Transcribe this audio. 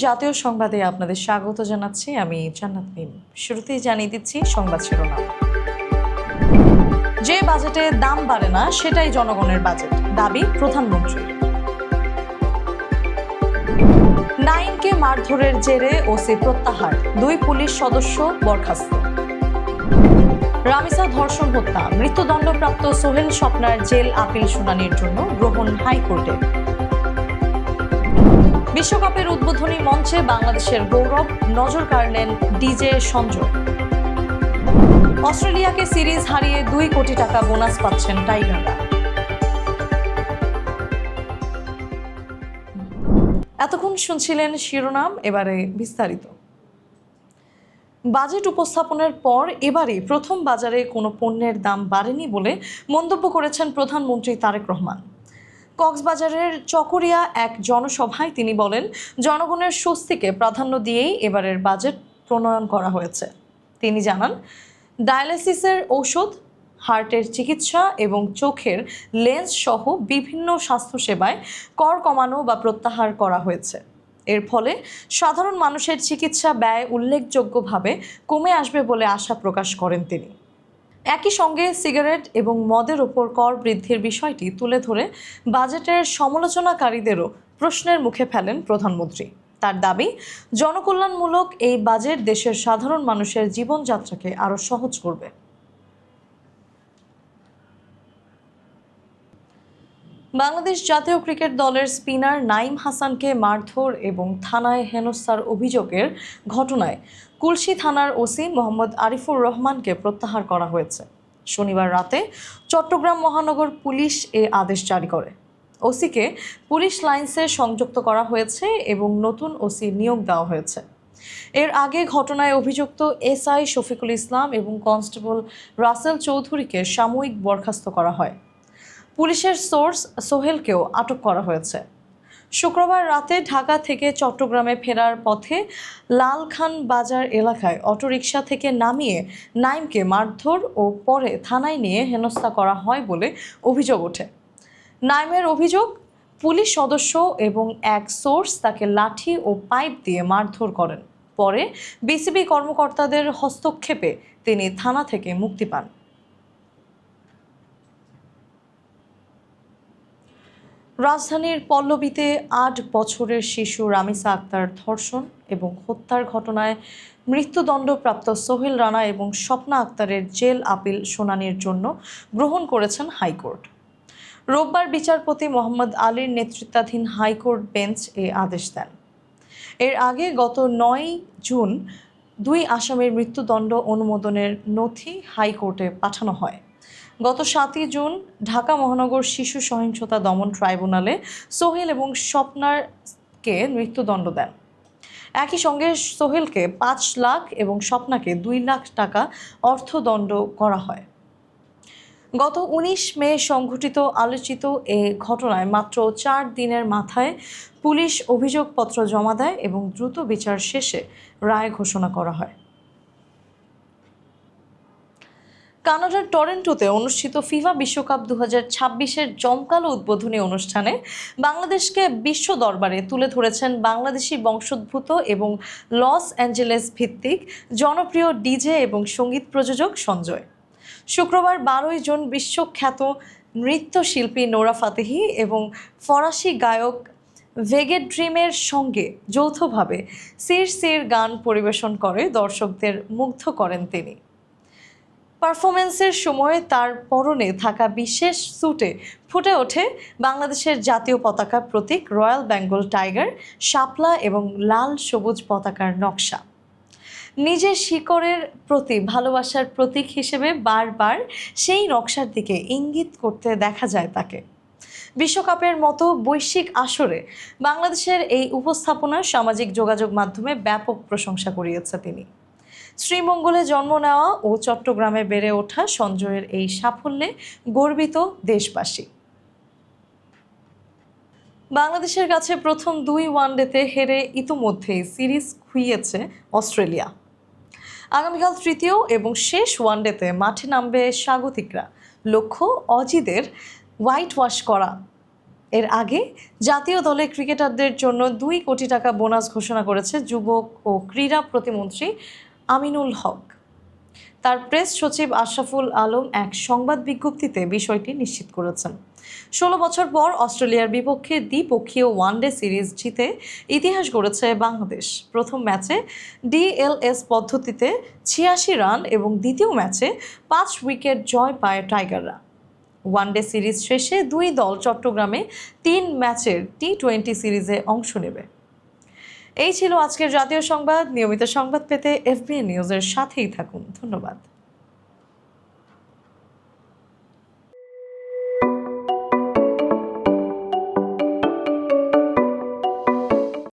জাতীয় সংবাদে আপনাদের স্বাগত জানাচ্ছি। আমি জান্নাত মিম। শুরুতেই জানিয়ে দিচ্ছি সংবাদ শিরোনাম। যে বাজেটে দাম বাড়ে না সেটাই জনগণের বাজেট, দাবি প্রধানমন্ত্রী। নাইমকে মারধরের জেরে ওসি প্রত্যাহার, 2 পুলিশ সদস্য বরখাস্ত। রামিসা ধর্ষণ হত্যা, মৃত্যুদণ্ডপ্রাপ্ত সোহেল স্বপ্নার জেল আপিল শুনানির জন্য গ্রহণ হাইকোর্টে। বিশ্বকাপের উদ্বোধনী মঞ্চে বাংলাদেশের গৌরব, নজর কাড়লেন ডিজে সঞ্জয়। অস্ট্রেলিয়াকে সিরিজ হারিয়ে 2 কোটি টাকা বোনাস পাচ্ছেন টাইগাররা। এতক্ষণ শুনছিলেন শিরোনাম, এবারে বিস্তারিত। বাজেট উপস্থাপনের পর এবারই প্রথম বাজারে কোনো পণ্যের দাম বাড়েনি বলে মন্তব্য করেছেন প্রধানমন্ত্রী তারেক রহমান। কক্সবাজারের চকরিয়া এক জনসভায় তিনি বলেন, জনগণের স্বস্তিকে প্রাধান্য দিয়েই এবারের বাজেট প্রণয়ন করা হয়েছে। তিনি জানান, ডায়ালিসিসের ঔষধ, হার্টের চিকিৎসা এবং চোখের লেন্স সহ বিভিন্ন স্বাস্থ্যসেবায় কর কমানো বা প্রত্যাহার করা হয়েছে। এর ফলে সাধারণ মানুষের চিকিৎসা ব্যয় উল্লেখযোগ্যভাবে কমে আসবে বলে আশা প্রকাশ করেন তিনি। একই সঙ্গে সিগারেট এবং মদের ওপর কর বৃদ্ধির বিষয়টি তুলে ধরে বাজেটের সমালোচনাকারীদেরও প্রশ্নের মুখে ফেলেন প্রধানমন্ত্রী। তার দাবি, জনকল্যাণমূলক এই বাজেট দেশের সাধারণ মানুষের জীবনযাত্রাকে আরও সহজ করবে। বাংলাদেশ জাতীয় ক্রিকেট দলের স্পিনার নাইম হাসানকে মারধর এবং থানায় হেনস্থার অভিযোগের ঘটনায় কুলশী থানার ওসি মোহাম্মদ আরিফুর রহমানকে প্রত্যাহার করা হয়েছে। শনিবার রাতে চট্টগ্রাম মহানগর পুলিশ এ আদেশ জারি করে। ওসিকে পুলিশ লাইন্সে সংযুক্ত করা হয়েছে এবং নতুন ওসি নিয়োগ দেওয়া হয়েছে। এর আগে ঘটনায় অভিযুক্ত এসআই শফিকুল ইসলাম এবং কনস্টেবল রাসেল চৌধুরীকে সাময়িক বরখাস্ত করা হয়। পুলিশের সোর্স সোহেলকেও আটক করা হয়েছে। শুক্রবার রাতে ঢাকা থেকে চট্টগ্রামে ফেরার পথে লালখান বাজার এলাকায় অটোরিকশা থেকে নামিয়ে নাইমকে মারধর ও পরে থানায় নিয়ে হেনস্থা করা হয় বলে অভিযোগ ওঠে। নাইমের অভিযোগ, পুলিশ সদস্য এবং এক সোর্স তাকে লাঠি ও পাইপ দিয়ে মারধর করেন। পরে বিসিবি কর্মকর্তাদের হস্তক্ষেপে তিনি থানা থেকে মুক্তি পান। রাজধানীর পল্লবীতে 8 বছরের শিশু রামিসা আক্তার ধর্ষণ এবং হত্যার ঘটনায় মৃত্যুদণ্ডপ্রাপ্ত সোহেল রানা এবং স্বপ্না আক্তারের জেল আপিল শুনানির জন্য গ্রহণ করেছেন হাইকোর্ট। রোববার বিচারপতি মোহাম্মদ আলীর নেতৃত্বাধীন হাইকোর্ট বেঞ্চ এ আদেশ দেন। এর আগে গত 9 জুন 2 আসামির মৃত্যুদণ্ড অনুমোদনের নথি হাইকোর্টে পাঠানো হয়। গত 7 জুন ঢাকা মহানগর শিশু সহিংসতা দমন ট্রাইব্যুনালে সোহেল এবং স্বপ্নাকে মৃত্যুদণ্ড দেন। একই সঙ্গে সোহেলকে 5 লাখ এবং স্বপ্নাকে 2 লাখ টাকা অর্থদণ্ড করা হয়। গত 19 মে সংঘটিত আলোচিত এ ঘটনায় মাত্র 4 দিনের মাথায় পুলিশ অভিযোগপত্র জমা দেয় এবং দ্রুত বিচার শেষে রায় ঘোষণা করা হয়। কানাডার টরন্টোতে অনুষ্ঠিত ফিফা বিশ্বকাপ 2026-এর জমকালো উদ্বোধনী অনুষ্ঠানে বাংলাদেশকে বিশ্ব দরবারে তুলে ধরেছেন বাংলাদেশি বংশোদ্ভূত এবং লস অ্যাঞ্জেলেস ভিত্তিক জনপ্রিয় ডিজে এবং সঙ্গীত প্রযোজক সঞ্জয়। শুক্রবার 12 জুন বিশ্বখ্যাত নৃত্যশিল্পী নোরা ফাতেহি এবং ফরাসি গায়ক ভেগে ড্রিমের সঙ্গে যৌথভাবে সির সির গান পরিবেশন করে দর্শকদের মুগ্ধ করেন তিনি। পারফরমেন্সের সময় তার পরনে থাকা বিশেষ স্যুটে ফুটে ওঠে বাংলাদেশের জাতীয় পতাকার প্রতীক রয়্যাল বেঙ্গল টাইগার, শাপলা এবং লাল সবুজ পতাকার নকশা। নিজের শিকড়ের প্রতি ভালোবাসার প্রতীক হিসেবে বারবার সেই নকশার দিকে ইঙ্গিত করতে দেখা যায় তাকে। বিশ্বকাপের মতো বৈশ্বিক আসরে বাংলাদেশের এই উপস্থাপনা সামাজিক যোগাযোগ মাধ্যমে ব্যাপক প্রশংসা কুড়িয়েছে তিনি। শ্রীমঙ্গলে জন্ম নেওয়া ও চট্টগ্রামে বেড়ে ওঠা সঞ্জয়ের এই সাফল্যে গর্বিত দেশবাসী। বাংলাদেশের কাছে প্রথম 2 ওয়ানডেতে হেরে ইতিমধ্যেই সিরিজ খুইয়েছে অস্ট্রেলিয়া। আগামীকাল তৃতীয় এবং শেষ ওয়ানডেতে মাঠে নামবে স্বাগতিকরা। লক্ষ্য অজিদের হোয়াইট ওয়াশ করা। এর আগে জাতীয় দলের ক্রিকেটারদের জন্য 2 কোটি টাকা বোনাস ঘোষণা করেছে যুবক ও ক্রীড়া প্রতিমন্ত্রী আমিনুল হক। তার প্রেস সচিব আশরাফুল আলম এক সংবাদ বিজ্ঞপ্তিতে বিষয়টি নিশ্চিত করেছেন। 16 বছর পর অস্ট্রেলিয়ার বিপক্ষে দ্বিপক্ষীয় ওয়ানডে সিরিজ জিতে ইতিহাস গড়েছে বাংলাদেশ। প্রথম ম্যাচে ডিএলএস পদ্ধতিতে 86 রান এবং দ্বিতীয় ম্যাচে 5 উইকেট জয় পায় টাইগাররা। ওয়ানডে সিরিজ শেষে 2 দল চট্টগ্রামে 3 ম্যাচের টি-20 সিরিজে অংশ নেবে। এই ছিল আজকের জাতীয় সংবাদ। নিয়মিত সংবাদ পেতে এফবিএন নিউজের সাথেই থাকুন। ধন্যবাদ।